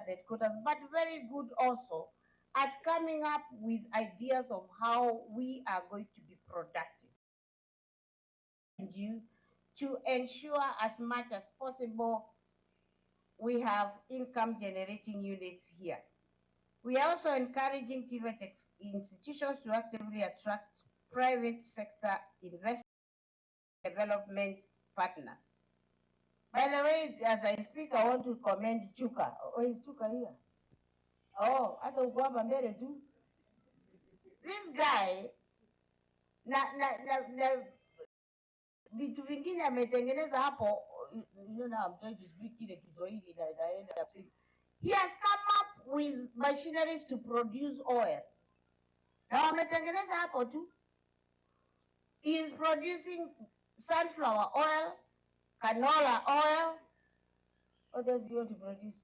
headquarters, but very good also at coming up with ideas of how we are going to be productive. You to ensure as much as possible we have income generating units here. We are also encouraging TVET institutions to actively attract private sector investment development partners. By the way, as I speak, I want to commend Chuka. Oh, is Chuka here? Oh, hata uko hapa mbele tu. This guy na vitu vingine ametengeneza hapo. You know, I'm trying to speak ile Kiswahili na end up saying he has come up with machineries to produce oil. Na ametengeneza hapo tu. He is producing sunflower oil, canola oil. What else do you want to produce?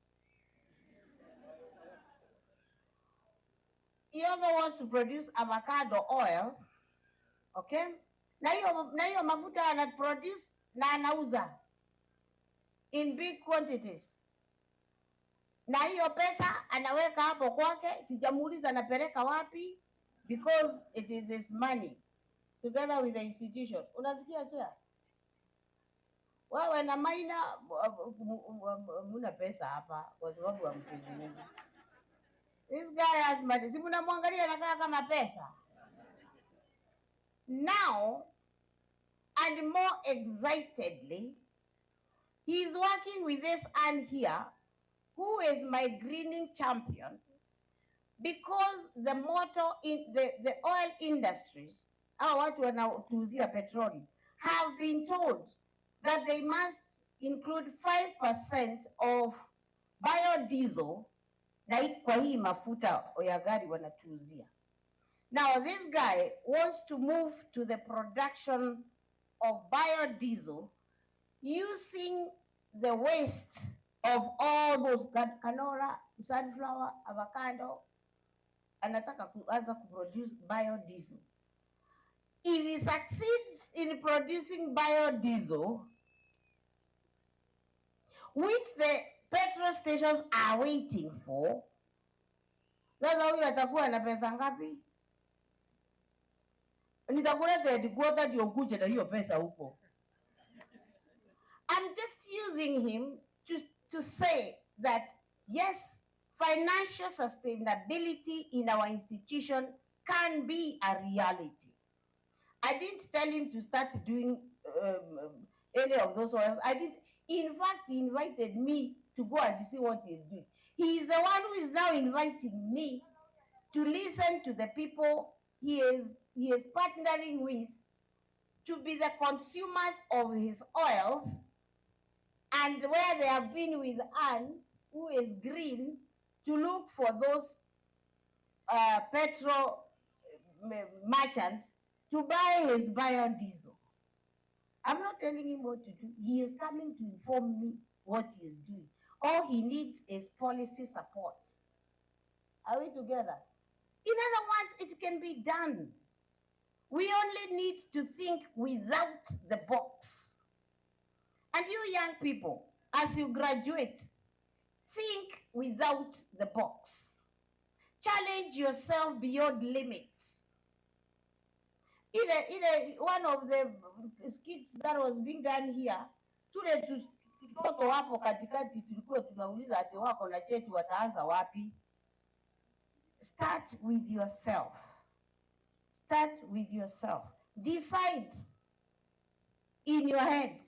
He also wants to produce avocado oil. Okay? Na hiyo mafuta ana produce na anauza in big quantities. Na hiyo pesa anaweka hapo kwake, sijamuuliza anapeleka wapi, because it is his money together with the institution. Unasikia chia? Wewe na Maina muna pesa hapa kwa sababu hamtengenezi. This guy has money. Si mnamwangalia anakaa kama pesa. Now, and more excitedly, he is working with this Anne here, who is my greening champion, because the motto in the oil industries, our watu wanaotuuzia petroli, have been told that they must include 5% of biodiesel na kwa hii mafuta ya gari wanatuuzia. Now this guy wants to move to the production of biodiesel using the waste of all those canola, sunflower, avocado, anataka kuanza kuproduce biodiesel. If he succeeds in producing biodiesel, which the petrol stations are waiting for, sasa huyu atakuwa na pesa ngapi? Nitakuleta headquarter ndio ukuje na hiyo pesa huko. I'm just using him to say that yes, financial sustainability in our institution can be a reality. I didn't tell him to start doing any of those oils. I did. In fact, he invited me to go and see what he is doing. He is the one who is now inviting me to listen to the people he is partnering with to be the consumers of his oils, and where they have been with Anne, who is green, to look for those petrol merchants to buy his biodiesel. I'm not telling him what to do. He is coming to inform me what he is doing. All he needs is policy support. Are we together? In other words, it can be done. We only need to think without the box. And you young people, as you graduate, think without the box. Challenge yourself beyond limits. One of the skits that was being done here, tutoto hapo katikati tulikuwa tunauliza ati wako na cheti wataanza wapi? Start with yourself. Start with yourself. Decide in your head.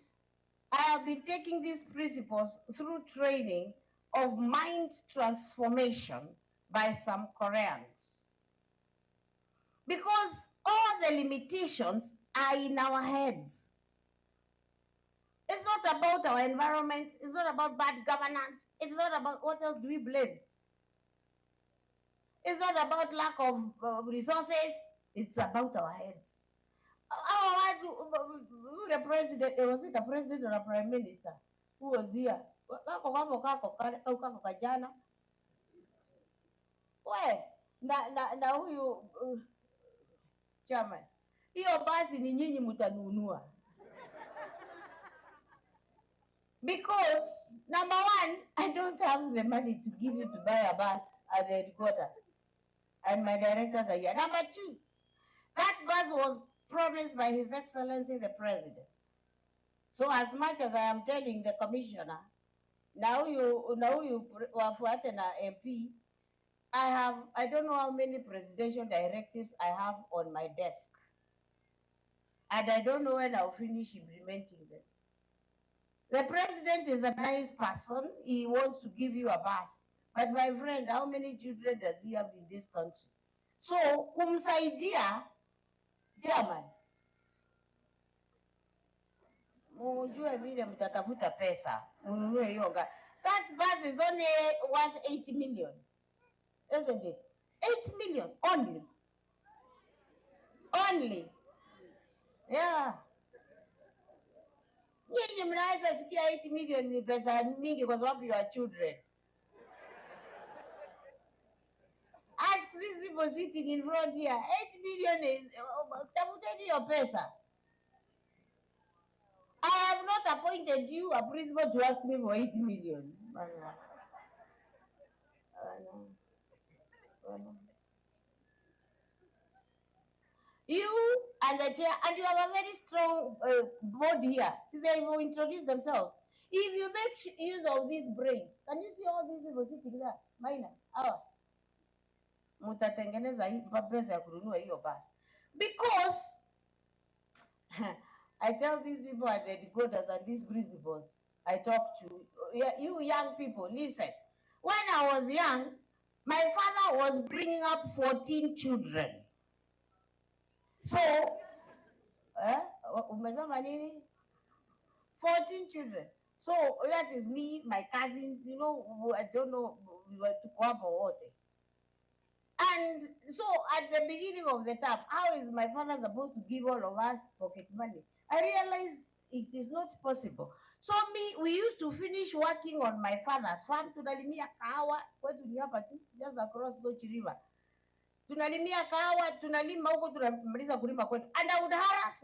I have been taking these principles through training of mind transformation by some Koreans. Because all the limitations are in our heads. It's not about our environment. It's not about bad governance. It's not about what else do we blame. It's not about lack of resources. It's about our heads. The president, was it a president or a prime minister who was here? We, na huyu chairman, hiyo basi ni nyinyi mtanunua. Because, number one, I don't have the money to give you to buy a bus at the headquarters. And my directors are here. Number two, that bus was promised by His Excellency the President. So as much as I am telling the commissioner, now you wafuate na MP, I don't know how many presidential directives I have on my desk. And I don't know when I'll finish implementing them. The president is a nice person. He wants to give you a bus. But my friend, how many children does he have in this country? So, kumsaidia, German, mujue vile mtatafuta pesa, mununue hiyo gari. That bus is only worth 80 million, isn't it? 8 million only. Only. Yeah. Nyinyi mnaweza sikia 8 million ni pesa mingi kwa sababu you are children. Ask these people sitting in front here. 8 million is tafuteni your pesa. I have not appointed you a principal to ask me for 8 million. You and the chair, and you have a very strong board here. See, they will introduce themselves. If you make use of these brains, can you see all these people sitting there? Minor, our mutatengeneza pesa ya kununua hiyo basi. Because I tell these people at the decoders and these principals I talk to, you young people, listen. When I was young, my father was bringing up 14 children. So, umesema nini? 14 children. So that is me, my cousins, you know, I don't know, we were to what. And so at the beginning of the term, how is my father supposed to give all of us pocket money? I realized it is not possible. So we used to finish working on my father's farm. Tunalimia kahawa, kwetu ni hapa tu, just across Sochi River. Tunalimia kahawa, tunalima huko, tunamaliza kulima kwetu. And I would harass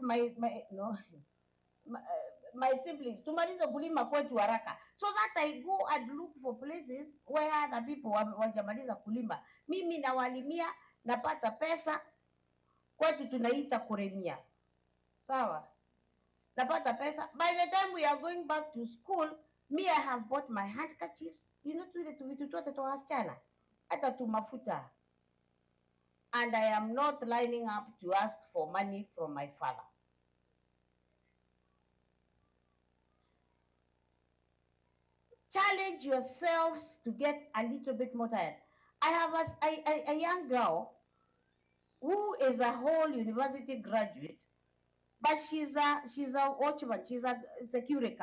my siblings tumalize kulima kwetu haraka, so that I go and look for places where other people wajamaliza kulima. Mimi nawalimia, napata pesa, kwetu tunaita kuremia. Sawa? Napata pesa. By the time we are going back to school, me, I have bought my handkerchiefs, you know, tuile tuvitu tote twa wasichana, hata tumafuta. And I am not lining up to ask for money from my father. Challenge yourselves to get a little bit more tired. I have a young girl who is a whole university graduate, but she's a watchman, she's a security.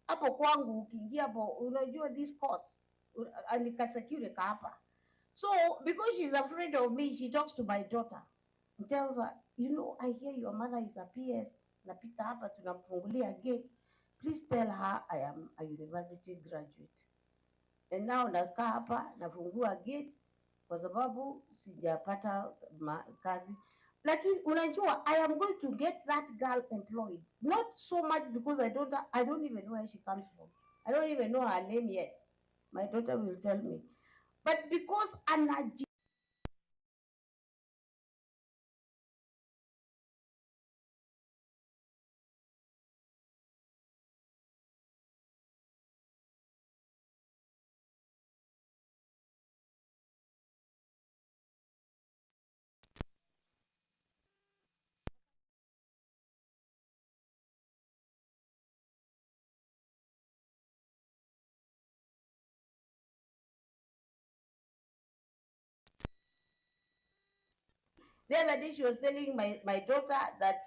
Hapo kwangu ukiingia hapo unajua these courts andika security hapa. So because she's afraid of me, she talks to my daughter and tells her, you know, I hear your mother is a PS, napita hapa tunamfungulia gate. Please tell her I am a university graduate. And now nakaa hapa nafungua gate kwa sababu sijapata kazi. Lakini unajua, I am going to get that girl employed. Not so much because I don't even know where she comes from. I don't even know her name yet. My daughter will tell me. But because Anaji the other day she was telling my daughter that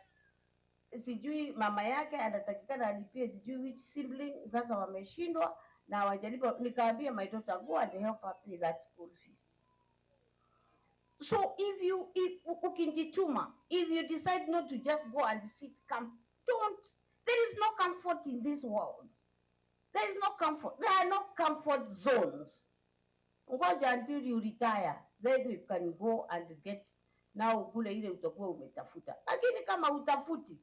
sijui mama yake anatakikana alipie sijui which sibling, sasa wameshindwa na wajalipa. Nikaambia my daughter, go and help her pay that school fees. So if ukijituma, if you decide not to just go and sit, there is no comfort in this world. There is no comfort. There are no comfort zones. Ngoja until you retire, then you can go and get now kule ile utakuwa umetafuta. Lakini kama utafuti,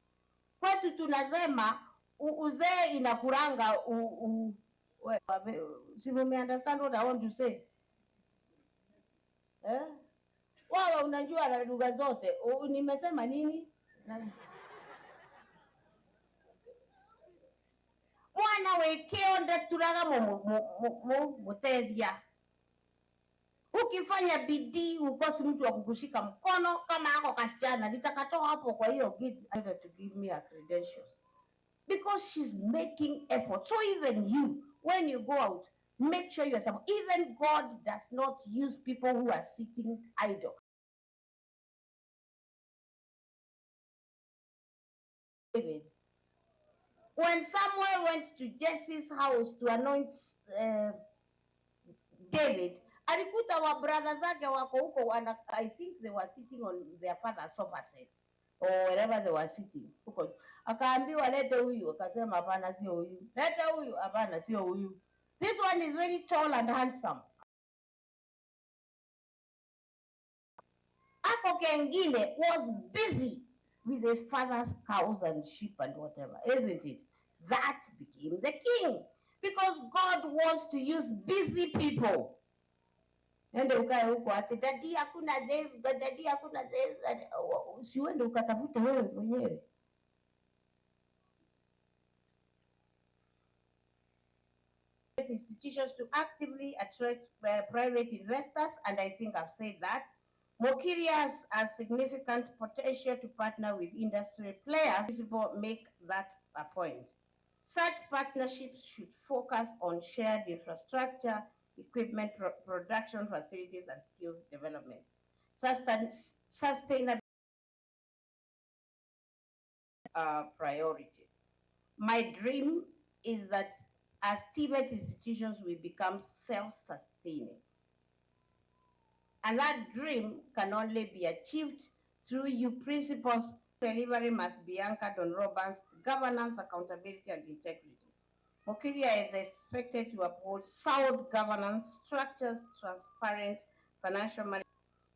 kwetu tunasema uzee inakuranga si understand what I want to say? Wewe unajua na lugha zote. Nimesema nini? Mwana wekeo ndaturaga mutethia. Ukifanya bidii ukosi mtu wa kukushika mkono kama ako kasichana nitakatoa hapo kwa hiyo kids to give me a credentials because she's making effort. So even you, when you go out, make sure you're someone. Even God does not use people who are sitting idle. David, when Samuel went to Jesse's house to anoint David, alikuta wa brother zake wako huko, I think they were sitting on their father's sofa set or wherever they were sitting huko. Akaambiwa lete huyu, akasema hapana sio huyu. Lete huyu, hapana sio huyu. This one is very tall and handsome. Ako kengine was busy with his father's cows and sheep and whatever, isn't it? That became the king because God wants to use busy people. Ende ukae huko ati dadi hakuna this, dadi hakuna this, usiende ukatafute wewe mwenyewe. Institutions to actively attract private investors, and I think I've said that. Mukiria has a significant potential to partner with industry players. Make that a point. Such partnerships should focus on shared infrastructure, equipment production facilities, and skills development. Sustainability priority. My dream is that as Tibet institutions will become self-sustaining. And that dream can only be achieved through your principles. Delivery must be anchored on robust governance, accountability, and integrity. Mukiria is expected to uphold sound governance structures, transparent financial management.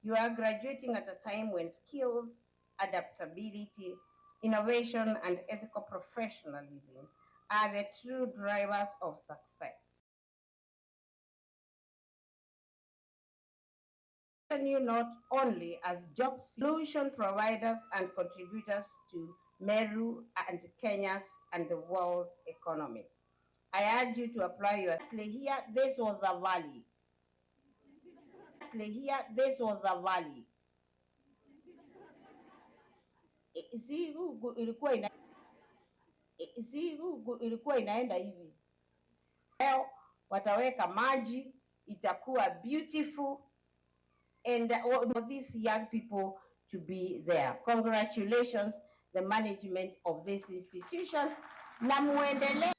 You are graduating at a time when skills, adaptability, innovation, and ethical professionalism are the true drivers of success. You not only as job solution providers and contributors to Meru and Kenya's and the world's economy. I urge you to apply your here. This was a valley. Here, this was a valley. Ilikuwa inaenda hivi. Leo wataweka maji, itakuwa beautiful, and for these young people to be there. Congratulations, the management of this institution. Na muendelee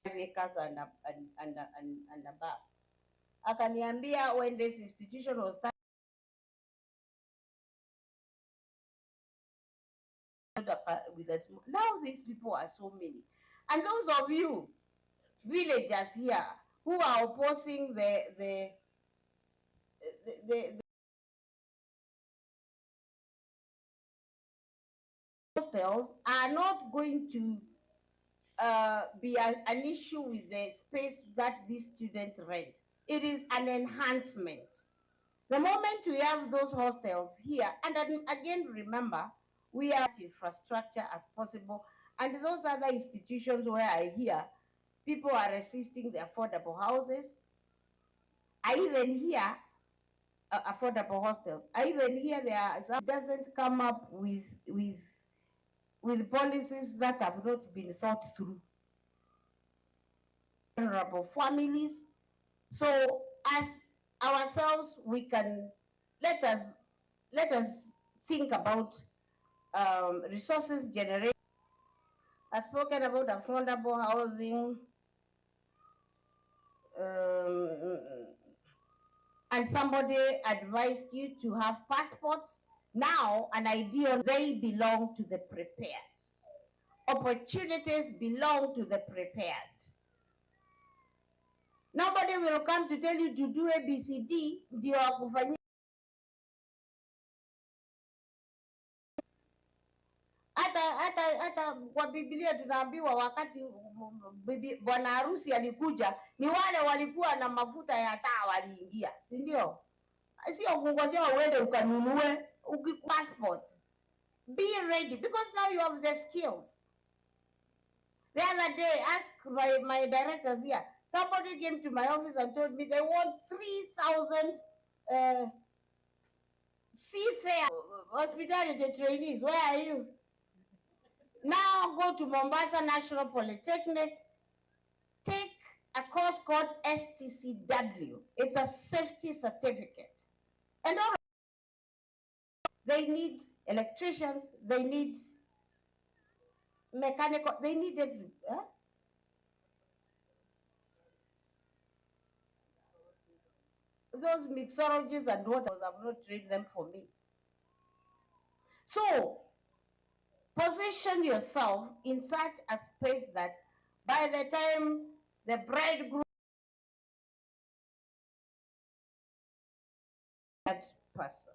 acres and above. Akaniambia when this institution was started, with us, now these people are so many. And those of you villagers here who are opposing the hostels are not going to be an issue with the space that these students rent. It is an enhancement. The moment we have those hostels here, and again, remember, we are infrastructure as possible, and those other institutions where I hear people are resisting the affordable houses. I even hear affordable hostels. I even hear some doesn't come up with policies that have not been thought through. Vulnerable families. So as ourselves, we can let us think about resources generated. I've spoken about affordable housing, and somebody advised you to have passports. Now, an idea, they belong to the prepared. Opportunities belong to the prepared. Nobody will come to tell you to do ABCD, ndio akufanyia. kwa Biblia tunaambiwa wakati bwana harusi alikuja, ni wale walikuwa na mafuta ya taa waliingia, si ndio? Sio kungojea uende ukanunue passport. Be ready, because now you have the skills. The other day, ask my directors here. Somebody came to my office and told me they want 3,000 seafarer hospitality trainees. Where are you? Now go to Mombasa National Polytechnic, take a course called STCW. It's a safety certificate. And all they need electricians, they need mechanical, they need everything. Those mixologists and what have not trained them for me. So position yourself in such a space that by the time the bridegroom, that person.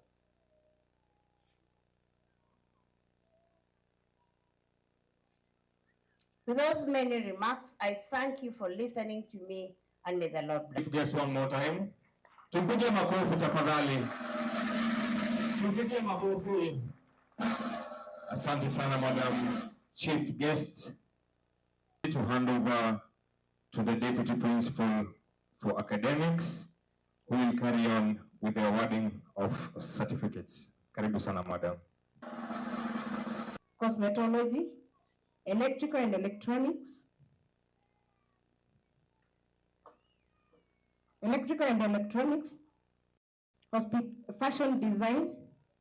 With those many remarks, I thank you for listening to me, and may the Lord bless you. Just one more time. Tupige makofi tafadhali. Tupige makofi. Asante sana, Madam Chief Guest. To hand over to the Deputy Principal for Academics, who will carry on with the awarding of certificates. Karibu sana, Madam. Cosmetology, electrical and electronics, fashion design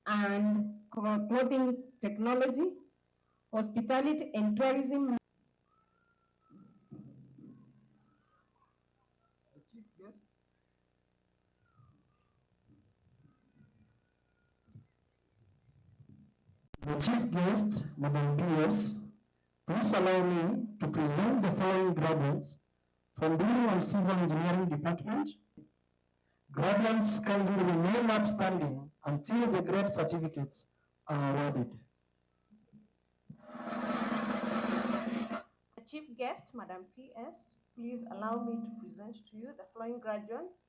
and clothing technology, hospitality and tourism. The chief guest. The chief guest, Madam PS, please allow me to present the following graduates from Building and Civil Engineering Department. Graduates kindly remain upstanding until the grade certificates are awarded. The chief guest, Madam PS, please allow me to present to you the following graduates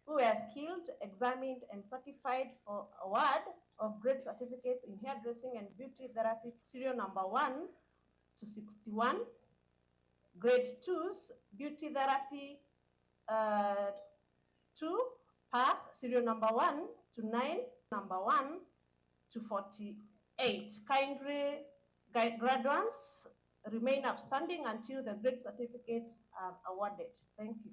who were skilled, examined, and certified for award of grade certificates in hairdressing and beauty therapy, serial number 1 to 61. Grade 2's beauty therapy 2 pass, serial number 1 to 9, number 1 to 48. Kindly graduates remain upstanding until the grade certificates are awarded. Thank you.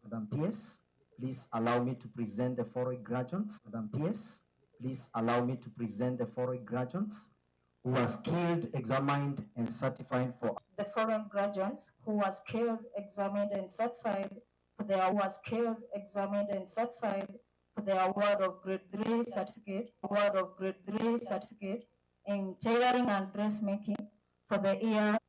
Madam PS, please allow me to present the following graduates. Madam PS, please allow me to present the following graduates who are skilled, examined, and certified for the foreign graduates who are skilled, examined, and certified for the award of grade 3 certificate, in tailoring and dressmaking for the year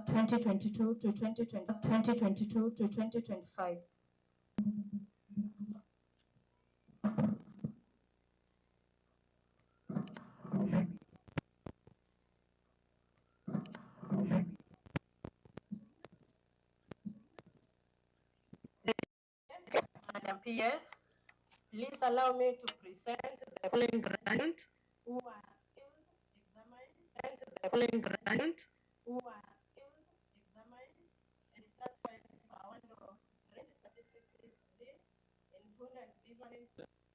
2022 to 2025. Madam PS, please allow me to present the following graduates who are skilled, examined, and certified for award of grade certificates today in food and beverage.